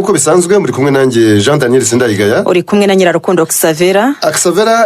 nkuko bisanzwe muri kumwe nanjye Jean Daniel Sindayigaya, uri kumwe na Nyirarukundo Xavera.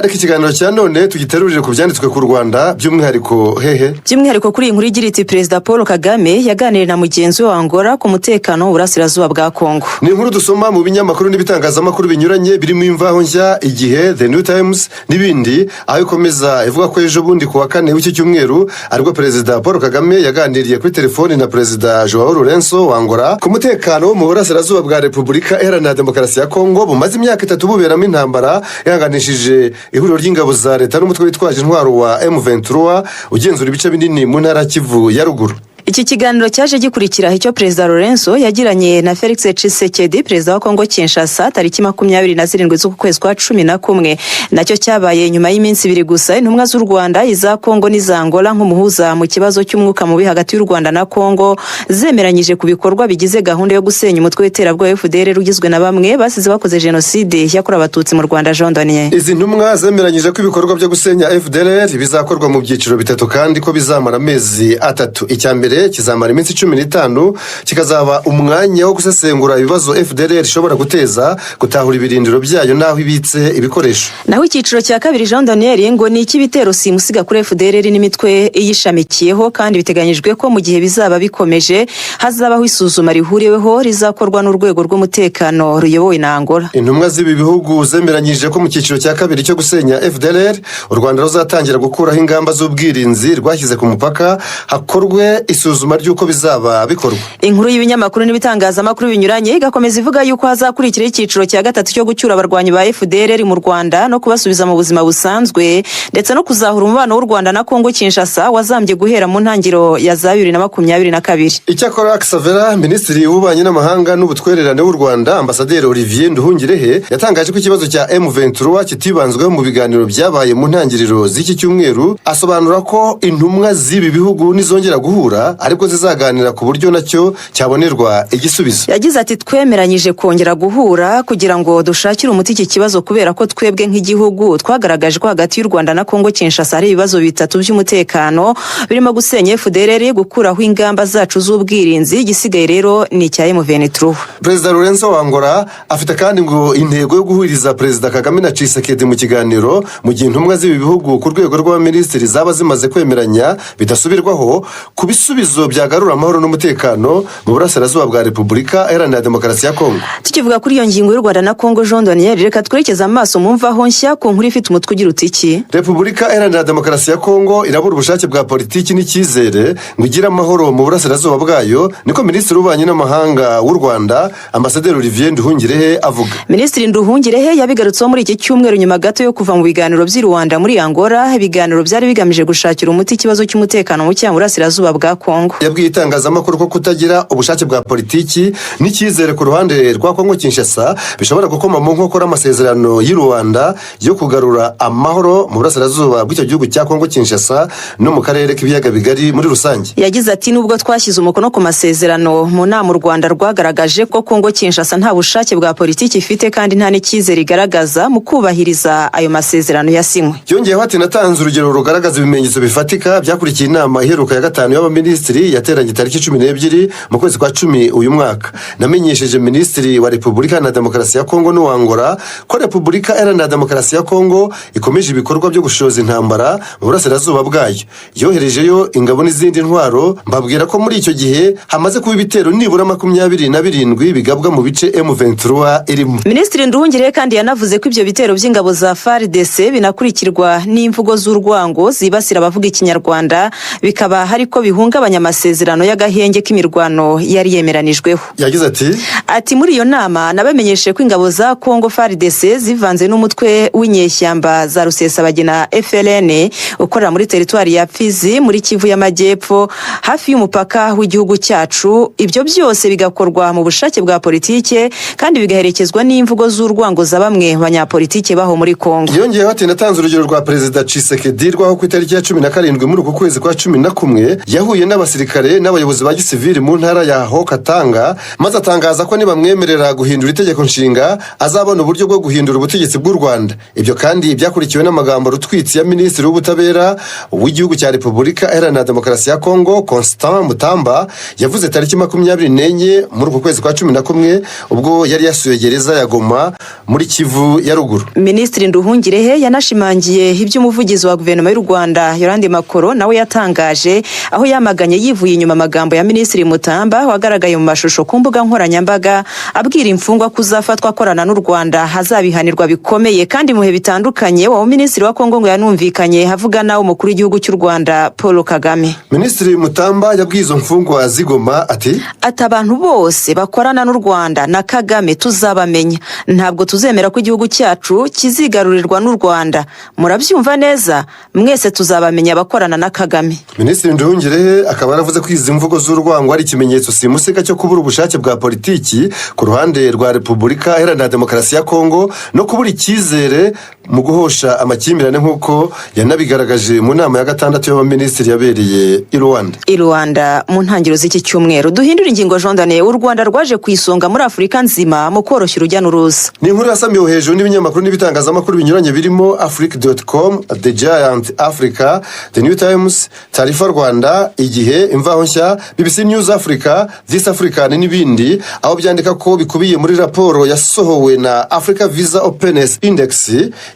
Reka ikiganiro cya none tugiterurire ku byanditswe ku Rwanda, by'umwihariko kuri inkuru igira iti Perezida Paul Kagame yaganiriye na mugenzi we wa Angola ku mutekano w'uburasirazuba bwa Kongo. Ni inkuru dusoma mu binyamakuru n'ibitangazamakuru binyuranye birimo Imvaho Nshya, Igihe, The New Times n'ibindi, aho ikomeza ivuga ko ejo bundi ku wa 4 w'iki cyumweru aribwo Perezida Paul Kagame yaganiriye kuri telefoni na Perezida Joao Lourenço wa Angola ku mutekano wo mu burasirazuba bwa Repubulika Iharanira Demokarasi ya Kongo bumaze imyaka 3 buberamo intambara yahanganishije ihuriro ry'ingabo za leta n'umutwe witwaje intwaro wa M23 ugenzura ibice binini mu ntara Kivu ya ruguru. Iki kiganiro cyaje gikurikira icyo Perezida Lourenço yagiranye na Felix Tshisekedi, Perezida wa Kongo Kinshasa, tariki 27 z'uku kwezi kwa 11. Nacyo cyabaye nyuma y'iminsi 2 gusa intumwa z'u Rwanda, iza Kongo n'iza Angola nk'umuhuza mu kibazo cy'umwuka mubi hagati y'u Rwanda na Kongo zemeranyije ku bikorwa bigize gahunda yo gusenya umutwe w'iterabwoba FDLR ugizwe na bamwe basize bakoze jenoside yakorewe abatutsi mu Rwanda. Jean Daniel, izi ntumwa zemeranyije ko ibikorwa byo gusenya FDLR bizakorwa mu byiciro bitatu kandi ko bizamara amezi 3. Icyambere kizamara iminsi 15, kikazaba umwanya wo gusesengura ibibazo FDLR ishobora guteza, gutahura ibirindiro byayo naho ibitse ibikoresho. Naho icyiciro cya kabiri Jean Daniel ngo ni ikibitero simusiga kuri FDLR n'imitwe iyishamikiyeho, kandi biteganyijwe ko mu gihe bizaba bikomeje hazabaho isuzuma rihuriweho rizakorwa n'urwego rw'umutekano ruyobowe na Angola. Intumwa z'ibi bihugu zemeranyije ko mu cyiciro cya kabiri cyo gusenya FDLR u Rwanda ruzatangira gukuraho ingamba z'ubwirinzi rwashyize ku mupaka, hakorwe isuzuma ry'uko bizaba bikorwa. Inkuru y'ibinyamakuru n'ibitangazamakuru binyuranye igakomeza ivuga yuko hazakurikira icyiciro cya 3 cyo gucyura abarwanyi ba FDLR mu Rwanda no kubasubiza mu buzima busanzwe, ndetse no kuzahura umubano w'u Rwanda na Kongo Kinshasa wazambye guhera mu ntangiro ya 2022. Icyakora Xavera, Minisitiri w'Ububanyi n'Amahanga n'Ubutwererane w'u Rwanda, Ambasaderi Olivier Nduhungirehe, yatangaje ko ikibazo cya M23 kitibanzweho mu biganiro byabaye mu ntangiriro z'iki cyumweru. Asobanura ko intumwa z'ibi bihugu nizongera guhura ariko zizaganira ku buryo nacyo cyabonerwa igisubizo. Yagize ati twemeranyije kongera guhura kugira ngo dushakire umuti iki kibazo, kubera ko twebwe nk'igihugu twagaragaje ko hagati y'u Rwanda na Kongo Kinshasa hari ibibazo bitatu by'umutekano birimo gusenya FDLR, gukuraho ingamba zacu z'ubwirinzi, igisigaye rero ni icya M23. Perezida Lourenço wa Angola afite kandi ngo intego yo guhuriza Perezida Kagame na Tshisekedi mu kiganiro mu gihe intumwa z'ibi bihugu ku rwego rw'abaminisitiri zaba zimaze kwemeranya bidasubirwaho ku bisubizo byagarura amahoro n'umutekano mu burasirazuba bwa Repubulika Iharanira Demokarasi ya Kongo. Tukivuga kuri iyo ngingo y'u Rwanda na Kongo, Jean Daniel, reka twerekeze amaso mu Mvaho Nshya ku nkuru ifite umutwe ugira uti iki: Repubulika Iharanira Demokarasi ya Kongo irabura ubushake bwa politiki n'icyizere ngo igire amahoro mu burasirazuba bwayo, niko Minisitiri w'Ububanyi n'Amahanga w'u Rwanda, Ambasaderi Olivier Nduhungirehe avuga. Minisitiri Nduhungirehe yabigarutseho muri iki cyumweru nyuma gato yo kuva mu biganiro by'i Rwanda muri Angola. Ibiganiro byari bigamije gushakira umuti ikibazo cy'umutekano muke mu burasirazuba bwa Kongo. Yabwiye itangazamakuru ko kutagira ubushake bwa politiki n'icyizere ku ruhande rwa Kongo Kinshasa bishobora gukoma mu nkokora amasezerano y'u Rwanda yo kugarura amahoro mu burasirazuba bw'icyo gihugu cya Kongo Kinshasa no mu karere k'ibiyaga bigari muri rusange. Yagize ati nubwo twashyize umukono ku masezerano mu nama u Rwanda rwagaragaje ko Kongo Kinshasa nta bushake bwa politiki ifite kandi nta n'icyizere igaragaza mu kubahiriza ayo masezerano yasinywe. Yongeyeho ati natanze urugero rugaragaza ibimenyetso bifatika byakurikiye inama iheruka ya 5 y'abaminisitiri yateranye tariki 12 mu kwezi kwa 10 uyu mwaka. Namenyesheje Minisitiri wa Repubulika na Demokarasi ya Kongo n'u Angola ko Repubulika Iharanira Demokarasi ya Kongo ikomeje ibikorwa byo gushoza intambara mu burasirazuba bwayo. Yoherejeyo ingabo n'izindi ntwaro, mbabwira ko muri icyo gihe hamaze kuba ibitero nibura 27 bigabwa mu bice M23 irimo. Minisitiri Nduhungirehe kandi yanavuze ko ibyo bitero by'ingabo za FARDC binakurikirwa n'imvugo z'urwango zibasira abavuga ikinyarwanda, bikaba hariko bihungabanya amasezerano y'agahenge k'imirwano yari yemeranijweho. Yagize ati muri iyo nama nabamenyeshe ko ingabo za Kongo FARDC zivanze n'umutwe w'inyeshyamba za Rusesabagina FLN ukorera muri teritwari ya Fizi muri Kivu y'Amajyepfo hafi y'umupaka w'igihugu cyacu. Ibyo byose bigakorwa mu bushake bwa politike kandi bigaherekezwa n'imvugo z'urwango za bamwe banyapolitike baho muri Kongo. Yongeyeho ati natanze urugero rwa Perezida Tshisekedi rwaho ku itariki ya 17 muri uku kwezi kwa 11 yahuye n'aba n'abasirikare n'abayobozi ba gisivili mu ntara ya Haut-Katanga, maze atangaza ko nibamwemerera guhindura itegeko nshinga azabona uburyo bwo guhindura ubutegetsi bw'u Rwanda. Ibyo kandi byakurikiwe n'amagambo rutwitsi ya Minisitiri w'Ubutabera w'igihugu cya Repubulika Iharanira Demokarasi ya Kongo, Constant Mutamba, yavuze tariki 24 muri uku kwezi kwa 11 ubwo yari yasuye gereza ya Goma muri Kivu ya ruguru. Minisitiri Nduhungirehe yanashimangiye iby'umuvugizi wa guverinoma y'u Rwanda Yolande Makoro nawe yatangaje, aho yamaganye yivuye inyuma amagambo ya Minisitiri Mutamba wagaragaye mu mashusho ku mbuga nkoranyambaga abwira imfungwa kuzafatwa akorana n'u Rwanda hazabihanirwa bikomeye. Kandi muhe bitandukanye wa Minisitiri wa Kongo ngo yanumvikanye havuga nawe umukuru w'igihugu cy'u Rwanda Paul Kagame. Minisitiri Mutamba yabwiye izo mfungwa zigoma ati abantu bose bakorana n'u Rwanda na Kagame tuzabamenya, ntabwo tuzemera ko igihugu cyacu kizigarurirwa n'u Rwanda, murabyumva neza, mwese tuzabamenya abakorana na Kagame. Minisitiri Nduhungirehe akaba yaravuze ko izi mvugo z'urwango ari ikimenyetso simusika cyo kubura ubushake bwa politiki ku ruhande rwa Repubulika Iharanira Demokarasi ya Kongo no kubura icyizere mu guhosha amakimbirane nk'uko yanabigaragaje mu nama ya 6 y'abaminisitiri yabereye i Rwanda mu ntangiriro z'iki cyumweru. Duhindura ingingo jondane, u Rwanda rwaje ku isonga muri Afurika nzima mu koroshya urujya n'uruza. Ni inkuru yasamiwe hejuru n'ibinyamakuru n'ibitangazamakuru binyuranye birimo Afrique.com, The Giant Africa, The New Times, Tarifa Rwanda, Igihe, Imvaho Nshya, BBC News Africa, This African n'ibindi, aho byandika ko bikubiye muri raporo yasohowe na Africa Visa Openness Index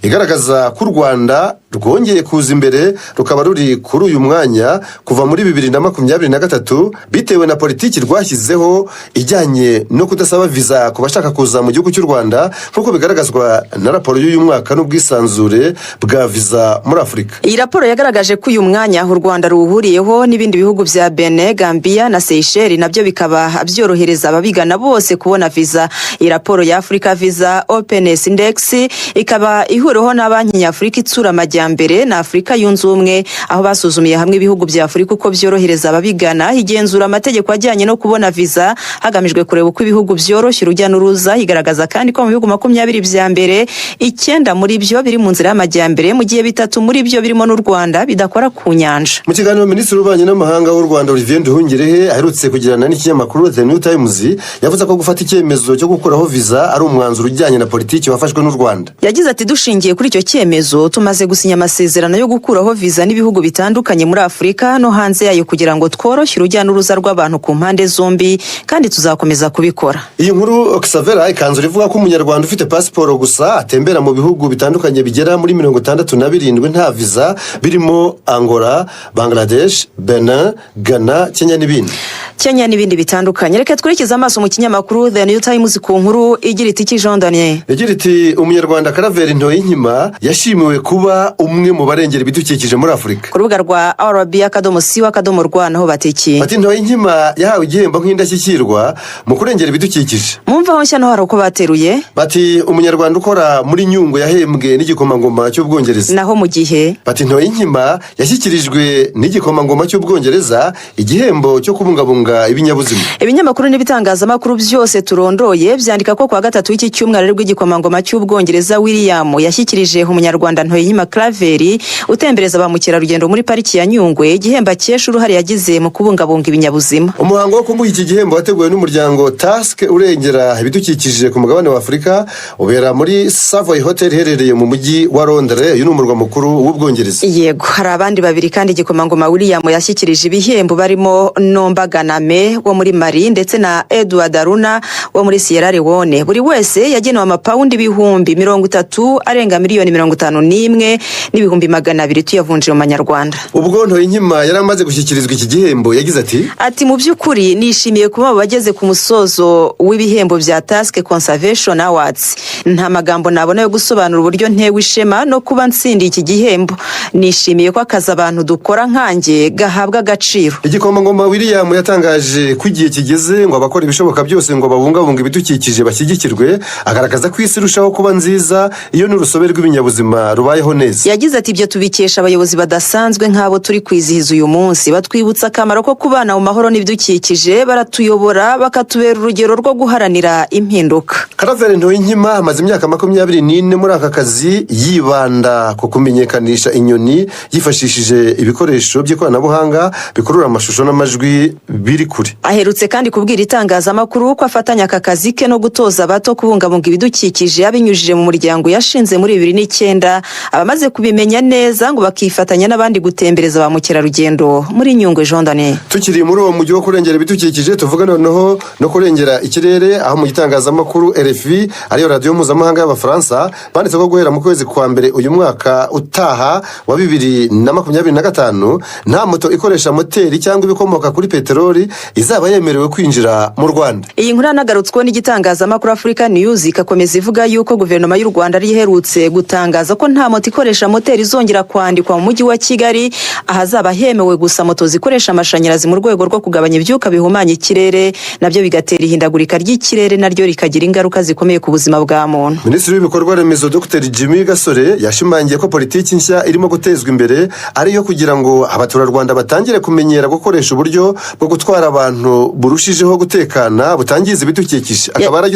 igaragaza ko u Rwanda rwongeye kuza imbere rukaba ruri kuri uyu mwanya kuva muri 2023 bitewe na politiki rwashyizeho ijyanye no kudasaba visa ku bashaka kuza mu gihugu cy'u Rwanda, nk'uko bigaragazwa na raporo y'uyu mwaka n'ubwisanzure bwa visa muri Afurika. Iyi raporo yagaragaje ko uyu mwanya u Rwanda ruhuriyeho n'ibindi bihugu bya Benin, Gambia na Seychelles, nabyo bikaba byorohereza ababigana bose kubona visa. Iyi raporo ya Africa Visa Openness Index ikaba ihuriweho na Banki Nyafurika itsura amajyambere na Afurika yunze ubumwe, aho basuzumiye hamwe ibihugu bya Afurika uko byorohereza ababigana, igenzura amategeko ajyanye no kubona visa hagamijwe kureba uko ibihugu byoroshya urujya n'uruza. Igaragaza kandi ko mu bihugu 20 bya mbere 9 muri byo biri mu nzira y'amajyambere, mu gihe 3 muri byo birimo n'u Rwanda bidakora ku nyanja. Mu kiganiro Minisitiri w'Ububanyi n'Amahanga w'u Rwanda Olivier Nduhungirehe aherutse kugirana n'ikinyamakuru The New Times, yavuze ko gufata icyemezo cyo gukuraho visa ari umwanzuro ujyanye na politiki wafashwe n'u Rwanda. Yagize ati dushingiye kuri icyo cyemezo tumaze gusinya amasezerano yo gukuraho visa n'ibihugu bitandukanye muri Afurika no hanze yayo kugira ngo tworoshye urujya n'uruza rw'abantu ku mpande zombi, kandi tuzakomeza kubikora. Iyi nkuru Oxavera ikanzura ivuga ko umunyarwanda ufite pasiporo gusa atembera mu bihugu bitandukanye bigera muri 67 nta visa, birimo Angola, Bangladesh, Benin, Ghana, Kenya n'ibindi bitandukanye. Reka twurikize amaso mu kinyamakuru The New Times ku nkuru igira iti kijondanye. Yagira iti umunyarwanda Karaveri Ntoyinkima yashimiwe kuba umwe mu barengera ibidukikije muri Afurika. Ku rubuga rwa rba.co.rw naho batiki bati Ntoyinkima yahawe igihembo nk'indashyikirwa mu kurengera ibidukikije. Mumvaho nshya no hari uko bateruye. Bati umunyarwanda ukora muri Nyungwe yahembwe n'igikomangoma cy'Ubwongereza. Naho mu gihe bati Ntoyinkima yashyikirijwe n'igikomangoma cy'Ubwongereza igihembo cyo kubungabunga ibinyabuzima. Ibinyamakuru n'ibitangazamakuru byose turondoye byandika ko kwa gatatu w'iki cyumweru rw'igikomangoma cy'Ubwongereza William yashyikirije umunyarwanda Ntoyinkima Kraveri utembereza ba mukerarugendo muri pariki ya Nyungwe igihembo cyesha uruhare yagize mu kubungabunga ibinyabuzima. Umuhango wo kumuha iki gihembo wateguwe n'umuryango Task urengera ibidukikije ku mugabane wa Afurika ubera muri Savoy Hotel iherereye mu mujyi wa Londres, uyu ni umurwa mukuru w'Ubwongereza. Yego, hari abandi babiri kandi igikomangoma William yashyikirije ibihembo barimo Nomba Ganame wo muri Mali ndetse na Edward Aruna wo muri Sierra Leone. Buri wese yagenewe amapaundi ibihumbi 30 arenga miliyoni 51 n'ibihumbi 200 tuyavunje mu manyarwanda. Ubwo Ntoyinkima yaramaze gushyikirizwa iki gihembo yagize ati mu by'ukuri nishimiye kuba bageze ku musozo w'ibihembo bya Task Conservation Awards. Nta magambo nabona yo gusobanura uburyo ntewe ishema no kuba nsindiye iki gihembo. Nishimiye ko akazi abantu dukora nkanjye gahabwa agaciro. Igikomangoma William yatangaje ko igihe kigeze ngo abakora ibishoboka byose ngo babungabunga ibidukikije bashyigikirwe, agaragaza ko isi irushaho kuba nziza iyo n'urusobe rw'ibinyabuzima rubayeho neza. yagize ati ibyo tubikesha abayobozi badasanzwe nk'abo turi kwizihiza uyu munsi, batwibutsa akamaro ko kubana mu mahoro n'ibidukikije, baratuyobora bakatubera urugero rwo guharanira impinduka. Karaveri Ntoyinkima amaze imyaka 24 muri aka kazi yibanda ku kumenyekanisha inyoni yifashishije ibikoresho by'ikoranabuhanga bikurura amashusho n'amajwi biri kure. Aherutse kandi kubwira itangazamakuru ko afatanya aka kazi ke no gutoza abato kubungabunga ibidukikije abinyujije mu muryango yashinze muri 2009. Abamaze kubimenya neza ngo bakifatanya n'abandi gutembereza ba mukerarugendo muri Nyungwe. Jean Daniel. Tukiri muri uwo mujyi wo kurengera ibidukikije, tuvuga noneho no kurengera ikirere, aho mu gitangazamakuru RFI ariyo radio mpuzamahanga y'Abafaransa banditse ko guhera mu kwezi kwa mbere uyu mwaka utaha wa 2025 nta moto ikoresha moteri cyangwa ibikomoka kuri peteroli izaba yemerewe kwinjira mu Rwanda. Iyi nkuru yanagarutsweho n'igitangazamakuru Africa News ikakomeza ivuga yuko guverinoma y'u Rwanda ari iherutse gutangaza ko nta moto ikoresha moteri izongera kwandikwa mu mujyi wa Kigali, ahazaba hemewe gusa moto zikoresha amashanyarazi mu rwego rwo kugabanya ibyuka bihumanya ikirere, nabyo bigatera ihindagurika ry'ikirere naryo rikagira ingaruka zikomeye ku buzima bwa muntu. Minisitiri w'ibikorwa remezo Dr Jimmy Gasore yashimangiye ko politiki nshya irimo gutezwa imbere ariyo kugira ngo abaturarwanda batangire kumenyera gukoresha uburyo bwo gutwara abantu burushijeho gutekana butangiza ibidukikije. Akaba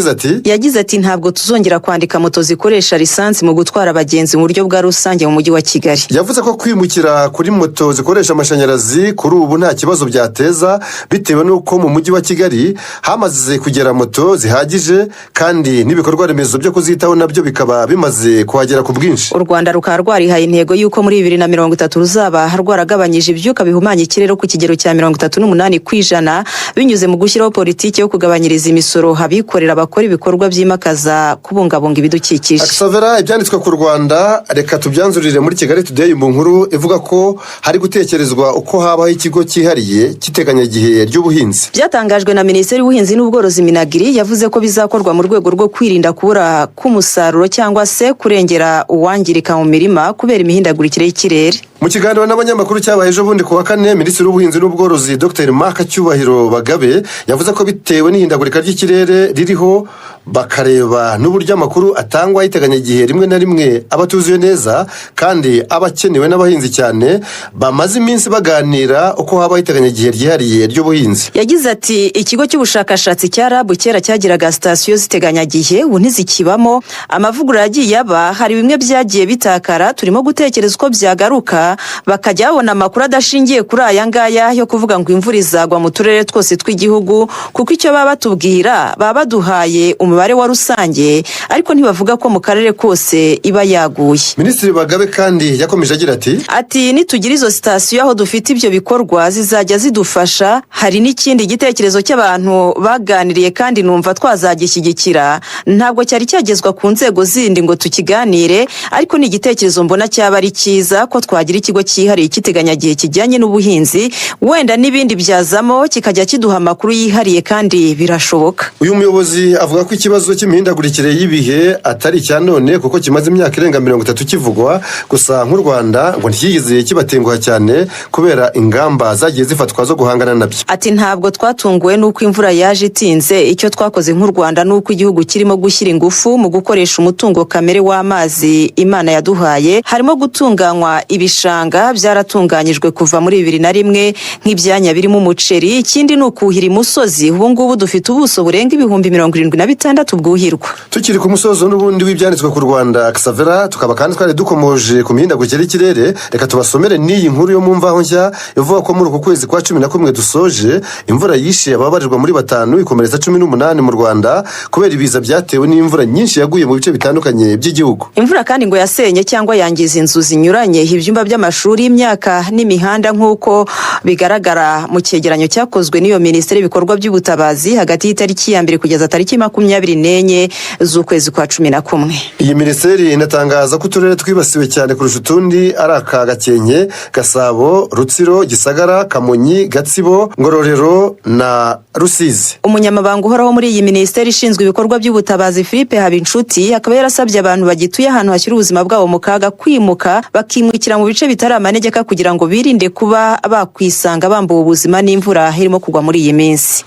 yagize ati ntabwo tuzongera kwandika moto zikoresha lisansi mu gutwara abagenzi mu buryo bwa rusange mu mujyi wa Kigali. Yavuze ko kwimukira kuri moto zikoresha amashanyarazi kuri ubu nta kibazo byateza, bitewe n'uko mu mujyi wa Kigali hamaze kugera moto zihagije kandi n'ibikorwa remezo byo kuzitaho nabyo bikaba bimaze kuhagera ku bwinshi. U Rwanda rukaba rwarihaye intego y'uko muri 2030 ruzaba rwaragabanyije ibyuka bihumanya ikirere ku kigero cya 38% binyuze mu gushyiraho politiki yo kugabanyiriza imisoro abikorera bakora ibikorwa byimakaza kubungabunga ibidukikije. Aksavera ibyanditswe ku Rwanda, reka tubyanzurire muri Kigali Today mu nkuru ivuga ko hari gutekerezwa uko habaho ikigo cyihariye cy'iteganyagihe ry'ubuhinzi. Byatangajwe na Minisiteri y'Ubuhinzi n'Ubworozi Minagri, yavuze ko bizakorwa mu rwego rwo kwirinda kubura k'umusaruro cyangwa se kurengera uwangirika mu mirima kubera imihindagurikire y'ikirere. Mu kiganiro n'abanyamakuru cyabaye ejo bundi ku wa kane, Minisitiri w'Ubuhinzi n'Ubworozi Dr Mark Cyubahiro Bagabe yavuze ko bitewe n'ihindagurika ry'ikirere ririho bakareba n'uburyo amakuru atangwa y'iteganyagihe rimwe na rimwe abatuzuye neza kandi abakenewe n'abahinzi cyane, bamaze iminsi baganira uko habaho iteganyagihe ryihariye ry'ubuhinzi. Yagize ati ikigo cy'ubushakashatsi cya RAB kera cyagiraga sitasiyo ziteganyagihe, ubu ntizikibamo, amavugurura yagiye aba, hari bimwe byagiye bitakara, turimo gutekereza uko byagaruka bakajya babona amakuru adashingiye kuri aya ngaya yo kuvuga ngo imvura izagwa mu turere twose tw'igihugu, kuko icyo baba batubwira baba baduhaye umubare wa rusange ariko ntibavuga ko mu karere kose iba yaguye. Minisitiri Bagabe kandi yakomeje agira ati nitugira izo sitasiyo aho dufite ibyo bikorwa zizajya zidufasha. Hari n'ikindi gitekerezo cy'abantu baganiriye kandi numva twazagishyigikira, ntabwo cyari cyagezwa ku nzego zindi ngo tukiganire, ariko ni igitekerezo mbona cyaba ari cyiza ko twagira ikigo cyihariye cy'iteganyagihe kijyanye n'ubuhinzi, wenda n'ibindi byazamo kikajya kiduha amakuru yihariye kandi birashoboka. Uyu muyobozi avuga ko ikibazo cy'imihindagurikire y'ibihe atari icya none kuko kimaze imyaka irenga 30 kivugwa, gusa nk'u Rwanda ngo ntiyigize kibatenguha cyane kubera ingamba zagiye zifatwa zo guhangana nabyo. Ati ntabwo twatunguwe n'uko imvura yaje itinze, icyo twakoze nk'u Rwanda n'uko igihugu kirimo gushyira ingufu mu gukoresha umutungo kamere w'amazi Imana yaduhaye, harimo gutunganywa ibishanga byaratunganyijwe kuva muri 2001 nk'ibyanya birimo umuceri, ikindi ni ukuhira imusozi, ubu ngubu dufite ubuso burenga 76,000 bwuhirwa. Tukiri ku musozo n'ubundi w'ibyanditswe ku Rwanda Aksavera, tukaba kandi twari dukomoje ku mihindagurikire y'ikirere, reka tubasomere n'iyi nkuru yo mu mvaho nshya ivuga ko muri uku kwezi kwa 11 dusoje imvura yishe ababarirwa muri 5 ikomeretsa 18 mu Rwanda kubera ibiza byatewe n'imvura nyinshi yaguye mu bice bitandukanye by'igihugu. Imvura kandi ngo yasenye cyangwa yangiza inzu zinyuranye, ibyumba by'amashuri, imyaka n'imihanda nk'uko bigaragara mu cyegeranyo cyakozwe n'iyo Minisiteri y'ibikorwa by'ubutabazi hagati y'itariki ya 2 kugeza tariki 24 z'ukwezi kwa 11. Iyi Minisiteri inatangaza ko uturere twibasiwe cyane kurusha utundi ari aka Gakenke, Gasabo, Rutsiro, Gisagara, Kamonyi, Gatsibo, Ngororero na Rusizi. Umunyamabanga uhoraho muri iyi Minisiteri ishinzwe ibikorwa by'ubutabazi Philippe Habinshuti akaba yarasabye abantu bagituye ahantu hashyira ubuzima bwabo mu kaga kwimuka bakimukira mu bice bitari amanegeka kugira ngo birinde kuba bakwisanga bambuwe ubuzima n'imvura irimo kugwa muri iyi minsi.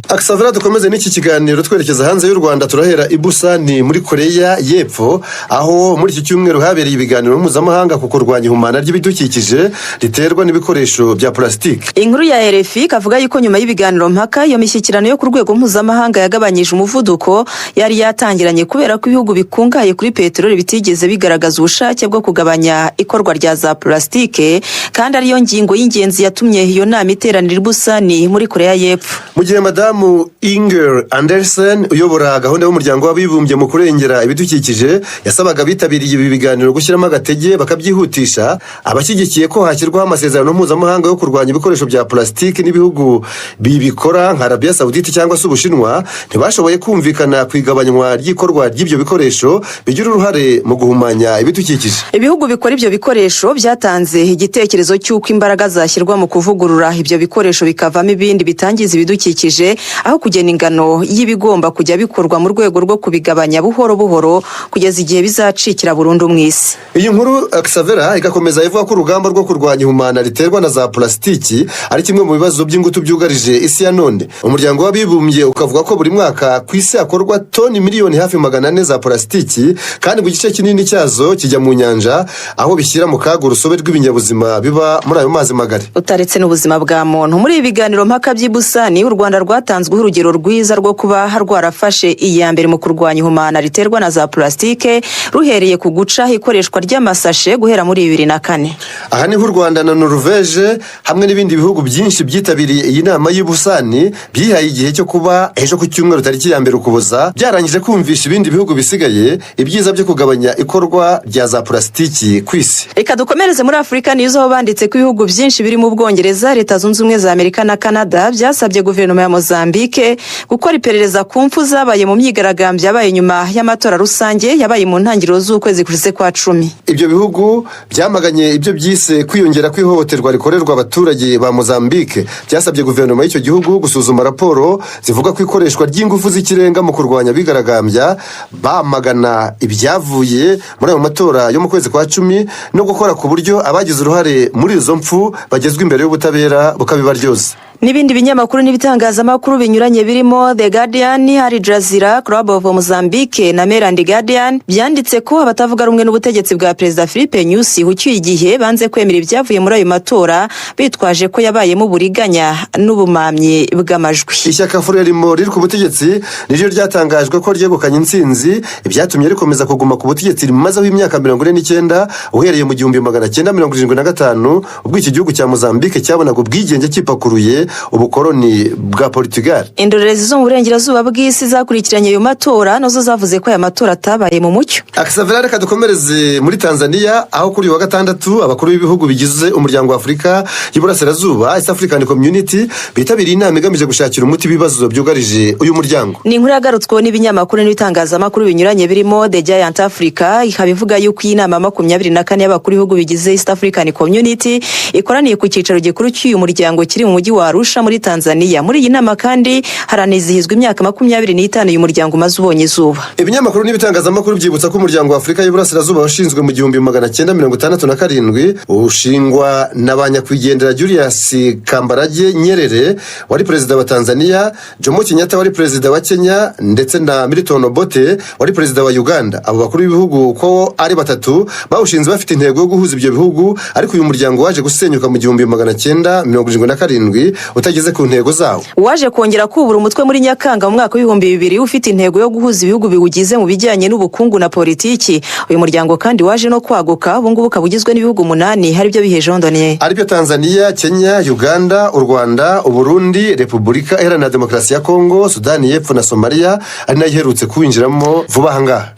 Aksavera dukomeze n'iki kiganiro twerekeza hanze y'u Rwanda, turahera i Busan muri Korea y'Epfo, aho muri iki cyumweru habereye ibiganiro mpuzamahanga ku kurwanya ihumana ry'ibidukikije riterwa n'ibikoresho bya plastique. Inkuru ya RFI kavuga yuko nyuma y'ibiganiro mpaka iyo mishyikirano yo ku rwego mpuzamahanga yagabanyije umuvuduko yari yatangiranye kubera ko ibihugu bikungahaye kuri peteroli bitigeze bigaragaza ubushake bwo kugabanya ikorwa rya za plastique, kandi ariyo ngingo y'ingenzi yatumye iyo nama iteranira i Busan muri Korea y'Epfo. Mu gihe Madamu Inger Andersen uyobora gahunda y'umuryango w'abibumbye mu kurengera ibidukikije yasabaga bitabiriye ibi biganiro gushyiramo agatege bakabyihutisha, abashyigikiye ko hashyirwaho amasezerano mpuzamahanga yo kurwanya ibikoresho bya plastique n'ibihugu bibikora nka Arabia Saudite cyangwa se Ubushinwa ntibashoboye kumvikana ku igabanywa ry'ikorwa ry'ibyo bikoresho bigira uruhare mu guhumanya ibidukikije. Ibihugu bikora ibyo bikoresho byatanze igitekerezo cy'uko imbaraga zashyirwa mu kuvugurura ibyo bikoresho bikavamo ibindi bitangiza ibidukikije, aho kugena ingano y'ibigomba kujya bikorwa mu rwego rwo kubigabanya buhoro buhoro kugeza igihe bizacikira burundu mu isi. Iyi nkuru Aksavera igakomeza ivuga ko urugamba rwo kurwanya ihumana riterwa na za plastiki ari kimwe mu bibazo by'ingutu byugarije isi ya none. Umuryango w'abibumbye ukavuga ko buri mwaka ku isi hakorwa toni miliyoni hafi 400 za plastiki, kandi mu gice kinini cyazo kijya mu nyanja, aho bishyira mu kaga urusobe rw'ibinyabuzima biba muri ayo mazi magari. Utaretse n'ubuzima bwa muntu. Muri ibi biganiro mpaka by'i Busan, u Rwanda rwatanzweho urugero rwiza rwo kuba rwarafashe iya mbere mu kurwanya ihumana riterwa na za plastike, ruhereye ku guca ikoreshwa ry'amasashe guhera muri 2004. Aha niho u Rwanda na Norvège hamwe n'ibindi bihugu byinshi byitabiriye iyi nama y'i Busan byihaye igihe cyo kuba ejo ku cyumweru tariki ya mbere Ukuboza byarangije kumvisha ibindi bihugu bisigaye ibyiza byo kugabanya ikorwa rya za plastiki ku isi. Reka dukomereze muri Afurika nizo aho banditse ko ibihugu byinshi biri mu Bwongereza, Leta Zunze Ubumwe za Amerika na Canada byasabye guverinoma ya Mozambique gukora iperereza ku mfu zabaye mu myigaragambyo yabaye nyuma y'amatora rusange yabaye mu ntangiriro z'ukwezi kushize kwa 10. Ibyo bihugu byamaganye ibyo byise kwiyongera kw'ihohoterwa rikorerwa abaturage ba Mozambique, byasabye guverinoma y'icyo gihugu gusuzuma raporo zivuga ko ikoreshwa ry'ingufu z'ikirenga mu kurwanya abigaragambya, bamagana ibyavuye muri ayo matora yo mu kwezi kwa 10 no gukora ku buryo abagize uruhare muri izo mfu bagezwa imbere y'ubutabera bukabibaryoza. N'ibindi binyamakuru n'ibitangazamakuru binyuranye birimo The Guardian, Al Jazeera, Club of Mozambique na Mail and Guardian byanditse ko abatavuga rumwe n'ubutegetsi bwa Perezida Philippe Nyusi hucyuye igihe banze kwemera ibyavuye muri ayo matora bitwaje ko yabayemo uburiganya n'ubumamyi bw'amajwi. Ishyaka Frelimo riri ku butegetsi niryo ryatangajwe ko ryegukanye intsinzi, ibyatumye rikomeza kuguma ku butegetsi rimazeho imyaka 49 uhereye mu 1975 ubwo iki gihugu cya Mozambique cyabonaga ubwigenge kipakuruye ubukoloni bwa Portugal. Indorerezi zo mu burengerazuba bw'isi zakurikiranye ayo matora nazo zavuze ko aya matora atabaye mu mucyo. Aksavera reka dukomereze muri Tanzania, aho kuri wa gatandatu abakuru b'ibihugu bigize umuryango wa Afurika y'Iburasirazuba, East African Community, bitabiriye inama igamije gushakira umuti ibibazo byugarije uyu muryango. Ni inkuru yagarutsweho n'ibinyamakuru n'ibitangazamakuru binyuranye birimo The Giant Africa, ikabivuga yuko iyi nama 24 y'abakuru b'ibihugu bigize East African Community ikoraniye ku cyicaro gikuru cy'uyu muryango kiri mu mujyi wa Arusha muri Tanzania. Muri iyi nama kandi haranizihizwa imyaka 25 uyu muryango umaze ubonye izuba. Ibinyamakuru n'ibitangazamakuru byibutsa ko umuryango wa Afurika y'Iburasirazuba washinzwe mu 1967 ushingwa na banyakwigendera Julius Kambarage Nyerere wari perezida wa Tanzania, Jomo Kenyatta wari perezida wa Kenya, ndetse na Milton Obote wari perezida wa Uganda. Abo bakuru b'ibihugu ko ari batatu bawushinze bafite intego yo guhuza ibyo bihugu, ariko uyu muryango waje gusenyuka mu 1977 utageze ku ntego zawo. Waje kongera kubura umutwe muri Nyakanga mu mwaka w'2000 ufite intego yo guhuza ibihugu biwugize mu bijyanye n'ubukungu na politiki. Uyu muryango kandi waje no kwaguka, ubu ngubu kabugizwe n'ibihugu 8 hari byo bihe Jean Donier. Aribyo Tanzania, Kenya, Uganda, u Rwanda, u Burundi, Repubulika Iharanira Demokarasi ya Kongo, Sudani y'Epfo na Somalia ari nayo iherutse kuwinjiramo vuba ahangaha.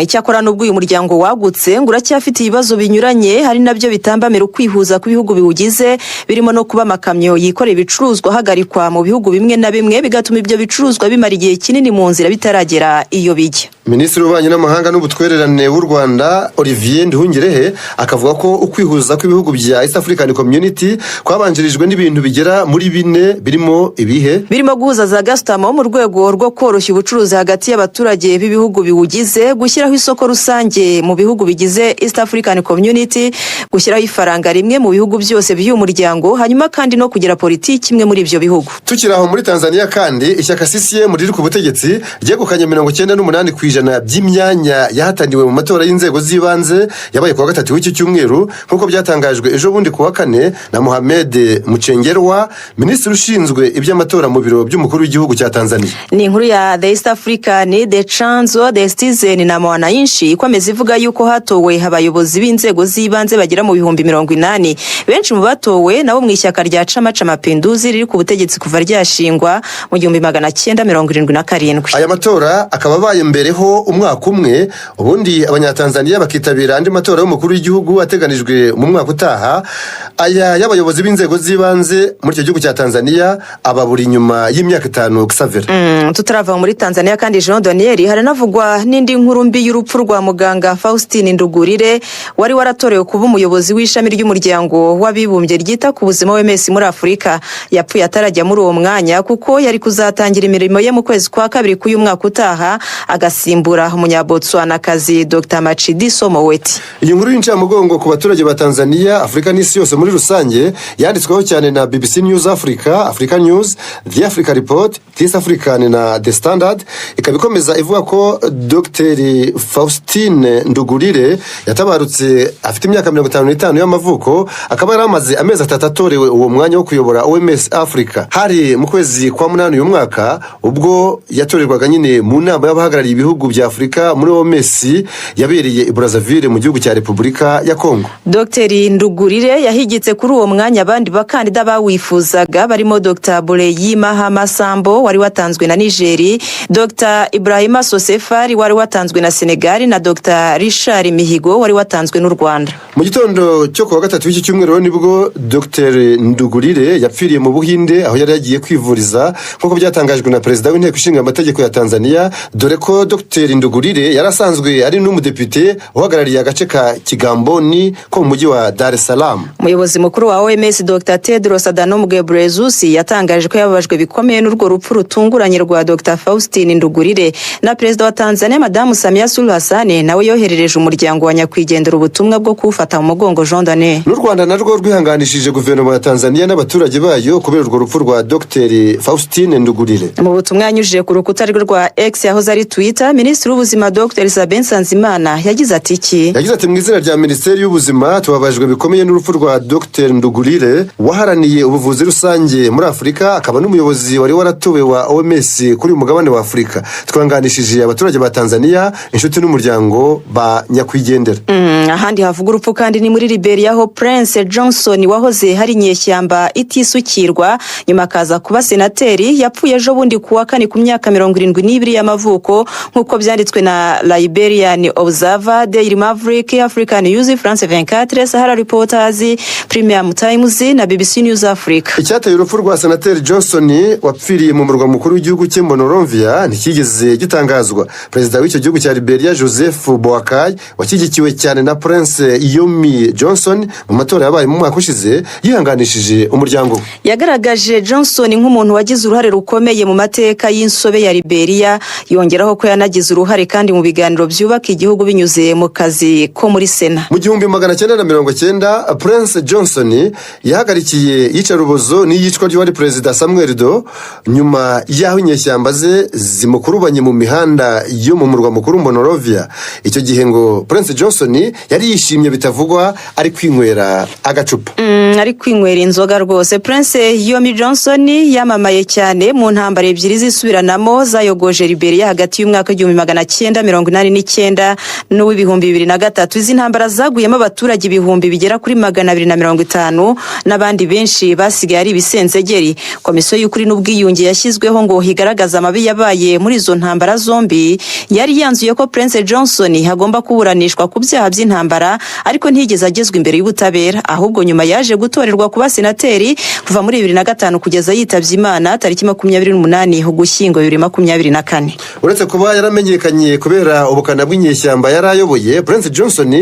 Icyakora n'ubwo uyu muryango wagutse ngo uracyafite ibibazo binyuranye, hari nabyo bitambamira ukwihuza kw'ibihugu biwugize, birimo no kuba amakamyo yikoreye ibicuruzwa hagarikwa mu bihugu bimwe na bimwe, bigatuma ibyo bicuruzwa bimara igihe kinini mu nzira bitaragera iyo bijya. Minisitiri w'Ububanyi n'Amahanga n'Ubutwererane w'u Rwanda Olivier Nduhungirehe akavuga ko ukwihuza kw'ibihugu bya East African Community kwabanjirijwe n'ibintu bigera muri 4 birimo ibihe birimo guhuza za gasutamo mu rwego rwo koroshya ubucuruzi hagati y'abaturage b'ibihugu biwugize, gushyiraho isoko rusange mu bihugu bigize East African Community, gushyiraho ifaranga rimwe mu bihugu byose by'uyu muryango, hanyuma kandi no kugira politiki imwe muri ibyo bihugu. Tukiraho muri Tanzania kandi ishyaka CCM riri ku butegetsi ryegukanye 98% by'imyanya yahataniwe mu matora y'inzego z'ibanze yabaye kuwa gatatu w'iki cyumweru, nkuko byatangajwe ejo bundi kuwa kane na Mohamed Mchengerwa, minisitiri ushinzwe iby'amatora mu biro by'umukuru w'igihugu cya Tanzania. Ni inkuru ya The East African, The Chanzo, The Citizen na Mwananchi ikomeza ivuga yuko hatowe abayobozi b'inzego z'ibanze bagera mu 80,000. Benshi mu batowe nabo mu ishyaka rya Chama cha Mapinduzi riri ku butegetsi kuva ryashingwa mu 1977. Aya matora akaba abaye mbereho umwaka umwe, ubundi abanyatanzania bakitabira andi matora y'umukuru w'igihugu ateganijwe mu mwaka utaha. Aya y'abayobozi b'inzego z'ibanze muri icyo gihugu cya Tanzania ababuri nyuma y'imyaka 5 Xavier. Tutarava muri Tanzania kandi Jean Daniel haranavugwa n'indi nkuru mbi y'urupfu rwa muganga Faustin Ndugurire wari waratorewe kuba umuyobozi w'ishami ry'umuryango w'abibumbye ryita ku buzima OMS muri Afurika. Yapfuye atarajya muri uwo mwanya kuko yari kuzatangira imirimo ye mu kwezi kwa kabiri k'uyu mwaka utaha, agasimbura umunyabotswanakazi Dr. Matshidiso Moeti. Iyi nkuru y'incamugongo ku baturage ba Tanzania, Afrika n'isi yose muri rusange yanditsweho cyane na BBC News Africa, Africa News, The Africa Report, East African na The Standard. Ikabikomeza ivuga ko Dr. Faustin Ndugurire yatabarutse afite imyaka 55 y'amavuko, akaba yaramaze amezi 3 atorewe uwo mwanya wo kuyobora OMS Africa. Hari mu kwezi kwa 8 uyu mwaka ubwo yatorerwaga nyine mu nama y'abahagarariye ibihugu bya Afrika muri OMS yabereye i Brazzaville mu gihugu cya Repubulika ya Kongo. Dr. Ndugurire yahigitse kuri uwo mwanya abandi bakandida bawifuzaga barimo Dr. Buleyima Hamasambo wari watanzwe na Nigeria, Dr. Ibrahima Sosefari wari watanzwe na Senegal na Dr. Richard Mihigo wari watanzwe n'u Rwanda. Mu gitondo cyo kuwa gatatu w'iki cyumweru nibwo Dr. Ndugurire yapfiriye mu Buhinde aho yari yagiye kwivuriza, nkuko byatangajwe na Perezida w'Inteko Ishinga Amategeko ya Tanzania, dore ko Dr. Ndugurire yarasanzwe ari n'umudepite uhagarariye agace ka Kigamboni ko mu mujyi wa Dar es Salaam. Umuyobozi mukuru wa OMS Dr. Tedros Adhanom Ghebreyesus yatangaje ko yababajwe bikomeye n'urwo rupfu rutunguranye rwa Dr. Faustin Ndugurire, na Perezida wa Tanzania Madamu Samia Suluhu Hassan nawe yoherereje umuryango wa nyakwigendera ubutumwa bwo kuwufata mu mugongo. Jean Dane. N'u Rwanda narwo rwihanganishije guverinoma ya Tanzania n'abaturage bayo kubera urwo rupfu rwa Dr. Faustin Ndugurire. Mu butumwa yanyujije ku rukuta rwa X yahoze ari Twitter, Minisitiri w'Ubuzima Dr. Elizabeth Nsanzimana yagize ati mu izina rya Minisiteri y'Ubuzima tubabajwe bikomeye n'urupfu rwa Dr. Ndugurire waharaniye ubuvuzi rusange muri Afurika, akaba n'umuyobozi wari waratowe wa OMS kuri uyu mugabane wa Afurika. Twanganishije abaturage ba Tanzania, inshuti n'umuryango ba nyakwigendera. Ahandi havuga urupfu kandi ni muri Liberia aho Prince Johnson wahoze hari inyeshyamba itisukirwa nyuma akaza kuba senateri yapfuye ejo bundi kuwa kane ku myaka 72 y'amavuko, nkuko byanditswe na Liberian Observer, Daily Maverick, African News, France 24, Sahara Reporters, Premium Times na BBC News Africa. Icyateye urupfu rwa senateri Johnson wapfiriye mu murwa mukuru w'igihugu cye Monrovia ntikigeze gitangazwa. Perezida w'icyo gihugu cya Liberia Joseph Boakai wakigikiwe cyane na Prince Yomi Johnson mu matora yabaye mu mwaka ushize yihanganishije umuryango. Yagaragaje Johnson nk'umuntu wagize uruhare rukomeye mu mateka y'insobe ya Liberia, yongeraho ko yanagize uruhare kandi mu biganiro byubaka igihugu binyuze mu kazi ko muri Sena. Mu 1990 Prince Johnson yahagarikiye iyicarubozo n'iyicwa ry'uwari Perezida Samuel Doe nyuma y'aho inyeshyamba ze zimukurubanye mu mihanda yo mu murwa mukuru Monrovia. Icyo gihe ngo Prince Johnson yari yishimye bitavugwa ari kwinywera agacupa. Ari kwinywera inzoga rwose. Prince Yomi Johnson yamamaye cyane mu ntambara ebyiri zisubiranamo zayogoje Liberia hagati y'umwaka 1989 n'uw'2003. Izi ntambara zaguyemo abaturage ibihumbi bigera kuri 250 n'abandi benshi basigaye ari ibisenzegeri. Komisiyo y'ukuri n'ubwiyunge yashyizweho ngo higaragaza amabi yabaye muri izo ntambara zombi yari yanzuye ko Prince Johnson hagomba kuburanishwa ku byaha by'intambara, ariko ntigeze agezwa imbere y'ubutabera, ahubwo nyuma yaje gutorerwa kuba senateri kuva muri 2005 kugeza yitavye Imana tariki 28 Ugushyingo 2024. Uretse kuba yamenyekanye kubera ubukana bw'inyeshyamba yari ayoboye. Prince Johnson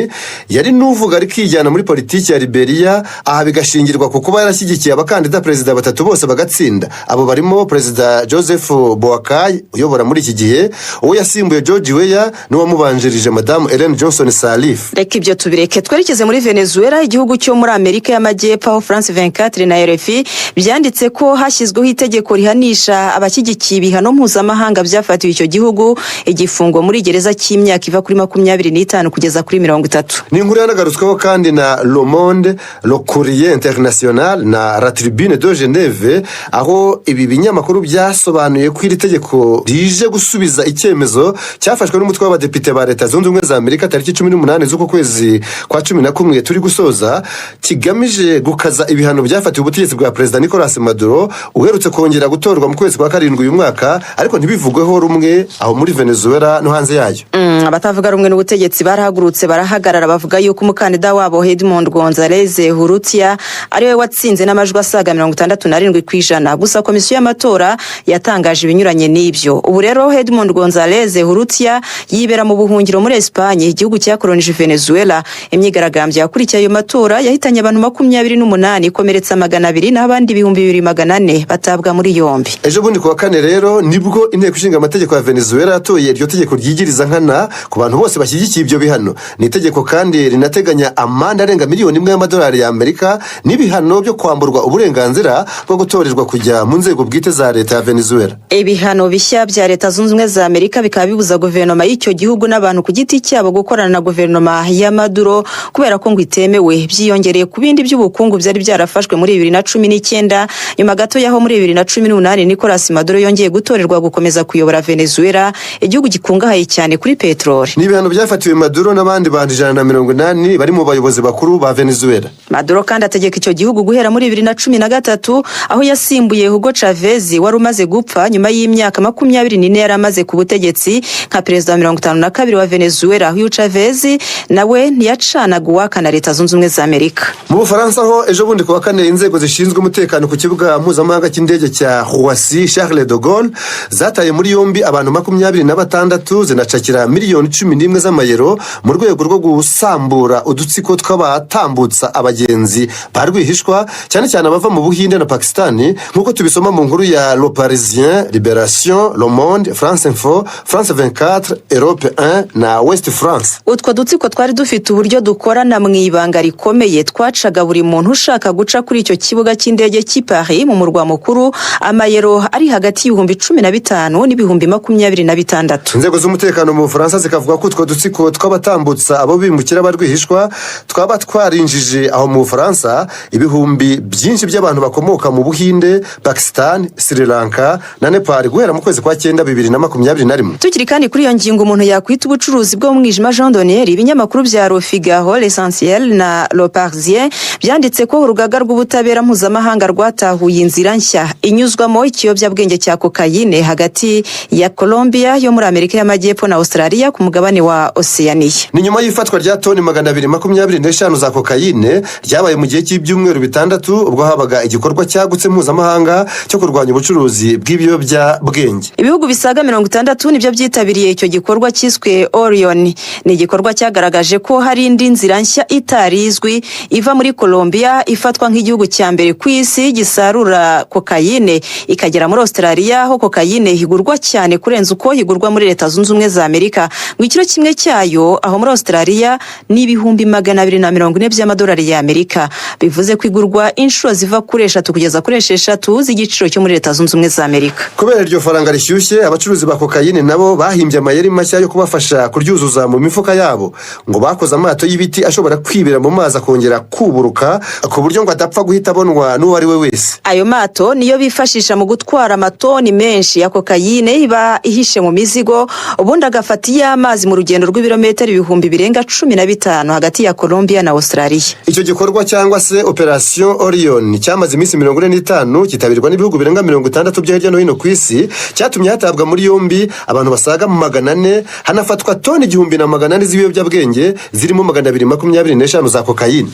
yari n'uvuga ari kwijyana muri politiki ya Liberia, aha bigashingirwa ku kuba yarashyigikiye abakandida perezida batatu bose bagatsinda. Abo barimo perezida Joseph Boakai uyobora muri iki gihe, uwo yasimbuye George Weah n'uwamubanjirije madamu Ellen Johnson Sirleaf. Reka ibyo tubireke twerekeze muri Venezuela, igihugu cyo muri Amerika y'Amajyepfo, aho France 24 na RFI byanditse ko hashyizweho itegeko rihanisha abashyigikiye ibihano mpuzamahanga byafatiwe icyo gihugu igifungo muri gereza cy'imyaka iva kuri 25 kugeza kuri 30. Ni inkuru yanagarutsweho kandi na Le Monde, Le Courrier International na La Tribune de Genève, aho ibi binyamakuru byasobanuye ko iri tegeko rije gusubiza icyemezo cyafashwe n'umutwe w'abadepite ba Leta Zunze Ubumwe za Amerika tariki 18 z'uko kwezi kwa 11 turi gusoza, kigamije gukaza ibihano byafatiwe ubutegetsi bwa Perezida Nicolas Maduro uherutse kongera gutorwa mu kwezi kwa 7 uyu mwaka, ariko ntibivugweho rumwe aho muri Venezuela no hanze yayo. Abatavuga rumwe n'ubutegetsi barahagurutse barahagarara, bavuga yuko umukandida wabo Edmundo González Urrutia ari we watsinze n'amajwi asaga 67%. Gusa komisiyo y'amatora yatangaje ibinyuranye n'ibyo. Ubu rero Edmundo González Urrutia yibera mu buhungiro muri Espagne, igihugu cyakolonije Venezuela. Imyigaragambyo yakurikiye ayo matora yahitanye abantu 28, ikomeretsa 200 n'abandi 2400 batabwa muri yombi. Ejo bundi kuwa kane rero nibwo inteko ishinga amategeko ya Venezuela yatoye iryo tegeko ryigiriza nkana ku bantu bose bashyigikiye ibyo bihano. Ni itegeko kandi rinateganya amande arenga miliyoni 1 y'amadolari ya Amerika n'ibihano byo kwamburwa uburenganzira bwo gutorerwa kujya mu nzego bwite za leta ya Venezuela. Ibihano bishya bya Leta Zunze Ubumwe za Amerika bikaba bibuza guverinoma y'icyo gihugu n'abantu ku giti cyabo gukorana na guverinoma ya Maduro kubera ko ngo itemewe, byiyongereye ku bindi by'ubukungu byari byarafashwe muri 2019. Nyuma gato yaho muri 2018 Nicolas Maduro yongeye gutorerwa gukomeza kuyobora Venezuela, igihugu gikungahaye cyane kuri petroli. Ni ibihano byafatiwe Maduro n'abandi bantu 180 bari mu bayobozi bakuru ba Venezuela. Maduro kandi ategeka icyo gihugu guhera muri 2013, aho yasimbuye Hugo Chavez wari umaze gupfa nyuma y'imyaka 24 yari amaze ku butegetsi nka perezida wa 52 wa Venezuela. Hugo Chavez nawe ntiyacanaga uwakana Leta Zunze Ubumwe za Amerika. Mu Bufaransa ho ejo bundi kuwa kane inzego zishinzwe umutekano ku kibuga mpuzamahanga cy'indege cya Roissy Charles de Gaulle zataye muri yombi abantu 26 zinacakira miliyoni 11 z'amayero mu rwego rwo gusambura udutsiko tw'abatambutsa abagenzi barwihishwa cyane cyane abava mu Buhinde na Pakistan, nk'uko tubisoma mu nkuru ya Le Parisien, Libération, Le Monde, France Info, France 24, Europe 1 na West France. Utwo dutsiko twari dufite uburyo dukorana mu ibanga rikomeye, twacaga buri muntu ushaka guca kuri icyo kibuga cy'indege cy'i Paris mu murwa mukuru amayero ari hagati y'ibihumbi 15 n'ibihumbi 26. Inzego z'umutekano mu Bufaransa zikavuga ko utwo dutsiko tw'abatambutsa abo bimukira barwihishwa twaba twarinjije aho mu Bufaransa ibihumbi byinshi by'abantu bakomoka mu Buhinde, Pakistan, Sri Lanka na Nepal guhera mu kwezi kwa 9 2021. Tukiri kandi kuri iyo ngingo umuntu yakwita ubucuruzi bwo mu mwijima Jean Donier, ibinyamakuru bya Le Figaro, L'Essentiel na Le Parisien byanditse ko urugaga rw'ubutabera mpuzamahanga rwatahuye inzira nshya inyuzwamo ikiyobyabwenge cya kokayine hagati ya Colombia yo muri Amerika y'Amajyepfo na Australia ku mugabane wa Oceania. Ni nyuma y'ifatwa rya toni 225 za kokayine ryabaye mu gihe cy'ibyumweru 6 ubwo habaga igikorwa cyagutse mpuzamahanga cyo kurwanya ubucuruzi bw'ibiyobyabwenge. Ibihugu bisaga 60 nibyo byitabiriye icyo gikorwa cyiswe Orion. Ni igikorwa cyagaragaje ko hari indi nzira nshya itarizwi iva muri Colombia ifatwa nk'igihugu cya mbere ku isi gisarura kokayine ikagera muri Australia, aho kokayine higurwa cyane kurenza uko higurwa muri Leta Zunze Ubumwe za Amerika. Mu kiro kimwe cyayo aho muri Australia ni ibihumbi 240 by'amadolari ya Amerika, bivuze ko igurwa inshuro ziva kuri 3 kugeza kuri 6 z'igiciro cyo muri Leta Zunze Ubumwe za Amerika. Kubera iryo faranga rishyushye, abacuruzi ba kokayine nabo bahimbye amayeri mashya yo kubafasha kuryuzuza mu mifuka yabo. Ngo bakoze amato y'ibiti ashobora kwibira mu mazi akongera kuburuka ku buryo ngo adapfa guhita abonwa n'uwo ari we wese. Ayo mato niyo bifashisha mu gutwara amatoni menshi ya kokayine iba ihishe mu mizigo, ubundi agafata y'amazi mu rugendo rw'ibirometero ibihumbi birenga 15 hagati ya Colombia na Australia. Icyo gikorwa cyangwa se Operation Orion cyamaze iminsi 45 kitabirwa n'ibihugu birenga 60 byo hirya no hino ku isi, cyatumye hatabwa muri yombi abantu basaga mu 400, hanafatwa toni 1400 z'ibiyobyabwenge zirimo 225 za kokayine.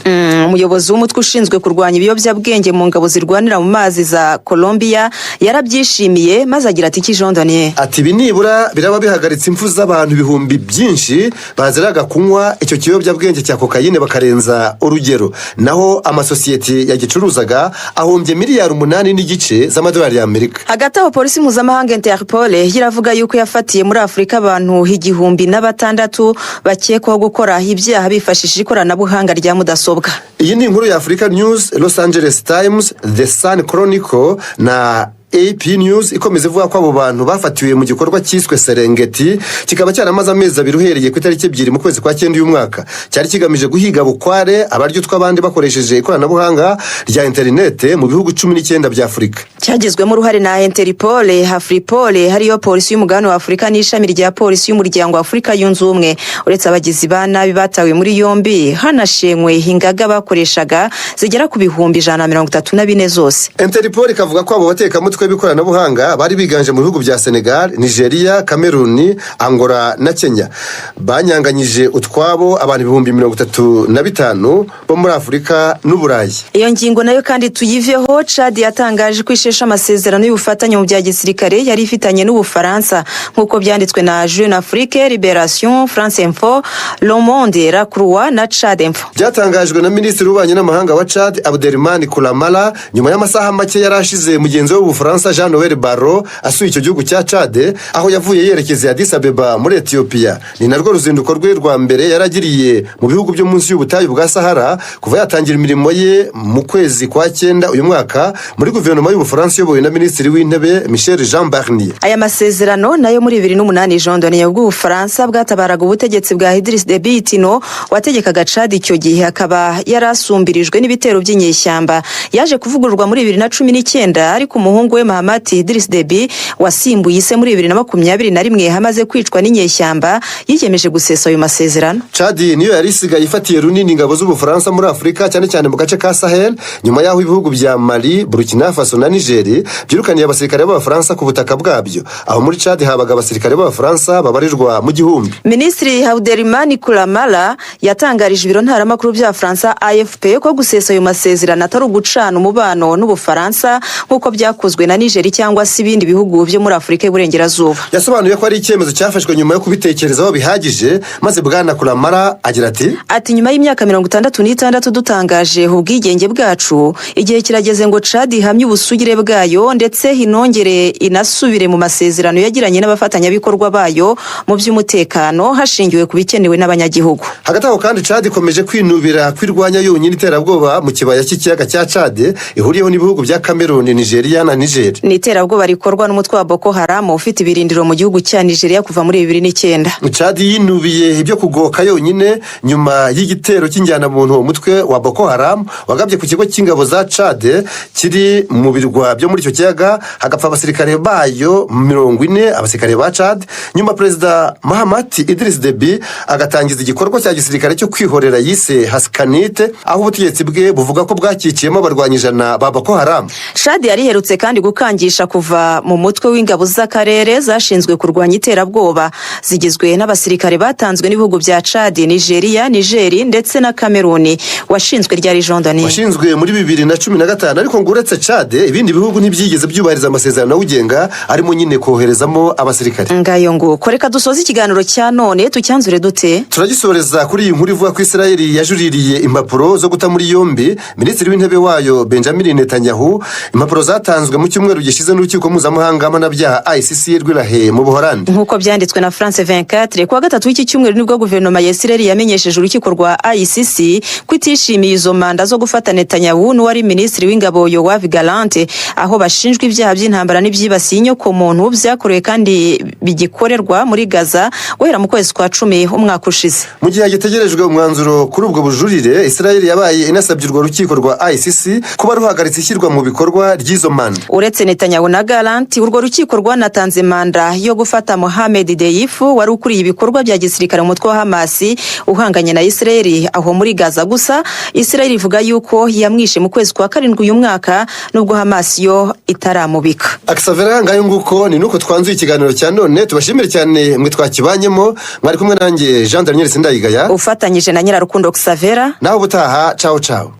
Umuyobozi w'umutwe ushinzwe kurwanya ibiyobyabwenge mu ngabo zirwanira mu mazi za Colombia yarabyishimiye maze agira ati Jean Donier, ati binibura biraba bihagaritse impfu z'abantu ibihumbi byinshi baziraga kunywa icyo kiyobyabwenge cya kokayine bakarenza urugero, naho amasosiyete yagicuruzaga ahombye miliyari 8.5 z'amadolari y'Amerika. Hagati aho polisi mpuzamahanga Interpol iravuga yuko yafatiye muri Afurika abantu 1,600 bakekwaho gukora ibyaha bifashishije ikoranabuhanga rya mudasobwa. Iyi ni inkuru ya Africa News, Los Angeles Times, The Sun Chronicle na AP News ikomeza ivuga ko abo bantu bafatiwe mu gikorwa cyiswe Serengeti, kikaba cyaramaze amezi 2 uhereye ku itariki 2 mu kwezi kwa 9 uyu mwaka. Cyari kigamije guhiga bukware abaryo tw'abandi bakoresheje ikoranabuhanga rya interinete mu bihugu 19 bya Afurika. Cyagizwemo uruhare na Interpol, Afripol, hariyo polisi y'umugabane wa Afurika n'ishami rya polisi y'umuryango wa Afurika yunze ubumwe. Uretse abagizi ba nabi batawe muri yombi, hanashenywe hingaga bakoreshaga zigera ku bihumbi 134 zose. Interpol ikavuga ko abo batekamutwe b'ikoranabuhanga bari biganje mu bihugu bya Senegal, Nigeria, Cameroon, Angola na Kenya. Banyanganyije utwabo abantu 35,000 bo muri Afurika n'Uburayi. Iyo ngingo nayo kandi tuyiveho. Chad yatangaje ko ishesha amasezerano y'ubufatanye mu bya gisirikare yari ifitanye n'Ubufaransa nk'uko byanditswe na Jeune Afrique, Libération, France Info, Le Monde, La Croix na Chad Info. Byatangajwe na Minisitiri w'Ububanyi n'Amahanga wa Chad, Abdelrahmane Koulamala, nyuma y'amasaha make yarashize mugenzi w'Ubufaransa Jean-Noël Barrot asuye icyo gihugu cya Chad, aho yavuye yerekeza Addis Abeba muri Ethiopia. Ni narwo ruzinduko rwe rwa mbere yaragiriye mu bihugu byo munsi y'ubutayu bwa Sahara kuva yatangira imirimo ye mu kwezi kwa 9 uyu mwaka muri guverinoma y'Ubufaransa iyobowe na Minisitiri w'Intebe Michel Jean Barnier. Aya masezerano nayo muri 2008 Jean Donnier bw'Ubufaransa bwatabaraga ubutegetsi bwa Idriss Déby Itno wategekaga Chad icyo gihe, akaba yarasumbirijwe n'ibitero by'inyeshyamba. Yaje kuvugururwa muri 2019 ariko umuhungu we Mahamat Idriss Déby wasimbuye ise muri 2021 hamaze kwicwa n'inyeshyamba yiyemeje gusesa ayo masezerano. Chad niyo yari isigaye ifatiye runini ingabo z'Ubufaransa muri Afurika, cyane cyane mu gace ka Sahel, nyuma yaho ibihugu bya Mali, Burkina Faso na Niger byirukaniye abasirikare b'Abafaransa ku butaka bwabyo. Aho muri Chad habaga abasirikare b'Abafaransa babarirwa mu gihumbi. Minisitiri Abdelrahmane Koulamala yatangarije ibiro ntaramakuru bya Faransa AFP ko gusesa ayo masezerano atari ugucana umubano n'Ubufaransa nk'uko byakozwe na Niger cyangwa se ibindi bihugu byo muri Afurika y'Uburengerazuba. Yasobanuye ko ari icyemezo cyafashwe nyuma yo kubitekerezaho bihagije, maze bwana Koulamala agira ati nyuma y'imyaka 66 dutangaje ubwigenge bwacu, igihe kirageze ngo Chad ihamye ubusugire bwayo ndetse hinongere inasubire mu masezerano yagiranye n'abafatanyabikorwa bayo mu by'umutekano hashingiwe ku bikenewe n'abanyagihugu. Hagati aho kandi Chad ikomeje kwinubira kwirwanya yonyine iterabwoba mu kibaya cy'ikiyaga cya Chad ihuriyeho n'ibihugu bya Cameroon, Nigeria na Niger. Ni iterabwoba rikorwa n'umutwe wa Boko Haram ufite ibirindiro mu gihugu cya Nigeria kuva muri 2009. Chad yinubiye ibyo kugoka yonyine nyuma y'igitero cy'injyana muntu umutwe wa Boko Haram wagabye ku kigo cy'ingabo za Chad kiri mu birwa byo muri icyo kiyaga, hagapfa abasirikare bayo 40, abasirikare ba Chad. Nyuma Perezida Mahamat Idriss Déby agatangiza igikorwa cya gisirikare cyo kwihorera yise Haskanite, aho ubutegetsi bwe buvuga ko bwakikiyemo abarwanyijana ba Boko Haram. Chad yariherutse kandi gukangisha kuva mu mutwe w'ingabo z'akarere zashinzwe kurwanya iterabwoba, zigizwe n'abasirikare batanzwe n'ibihugu bya Chad, Nigeria, Niger ndetse na Cameroon. Washinzwe ryari Jean Donnier? Washinzwe muri 2015, ariko ngo uretse Chad ibindi bihugu ntibyigeze byubahiriza amasezerano ugenga arimo nyine koherezamo abasirikare. Ngayo ngo koreka dusoza ikiganiro cya none tucyanzure dute? Turagisoreza kuri iyi nkuru ivuga ko Israel yajuririye impapuro zo guta muri yombi Minisitiri w'Intebe wayo Benjamin Netanyahu. Impapuro zatanzwe mu cyumweru gishize n'urukiko mpuzamahanga mpanabyaha ICC rw'Irahe mu Buholandi. Nk'uko byanditswe na France 24, kuwa gatatu w'iki cyumweru nibwo guverinoma ya Israel yamenyesheje urukiko rwa ICC ko itishimiye izo manda zo gufata Netanyahu n'uwari Minisitiri w'Ingabo Yoav Gallant, aho bashinjwa ibyaha by'intambara n'ibyibasiye inyoko muntu byakorewe kandi bigikorerwa muri Gaza guhera mu kwezi kwa 10 umwaka ushize. Mu gihe gitegerejwe umwanzuro kuri ubwo bujurire, Israel yabaye inasabye urwo rukiko rwa ICC kuba ruhagaritse ishyirwa mu bikorwa ry'izo manda. Uretse Netanyahu na Gallant, urwo rukiko rwanatanze manda yo gufata Mohamed Deif wari ukuriye ibikorwa bya gisirikare mu mutwe wa Hamas uhanganye na Israel aho muri Gaza. Gusa Israel ivuga yuko yamwishe mu kwezi kwa 7 uyu mwaka nubwo Hamas yo itaramubika. Aksavera ngayo nguko ni nuko twanzuye ikiganiro cya none. Tubashimire cyane mwe twakibanyemo, mwari kumwe nanjye Jean Daniel Sindayigaya ufatanyije na Nyirarukundo Aksavera. Naho ubutaha, ciao ciao.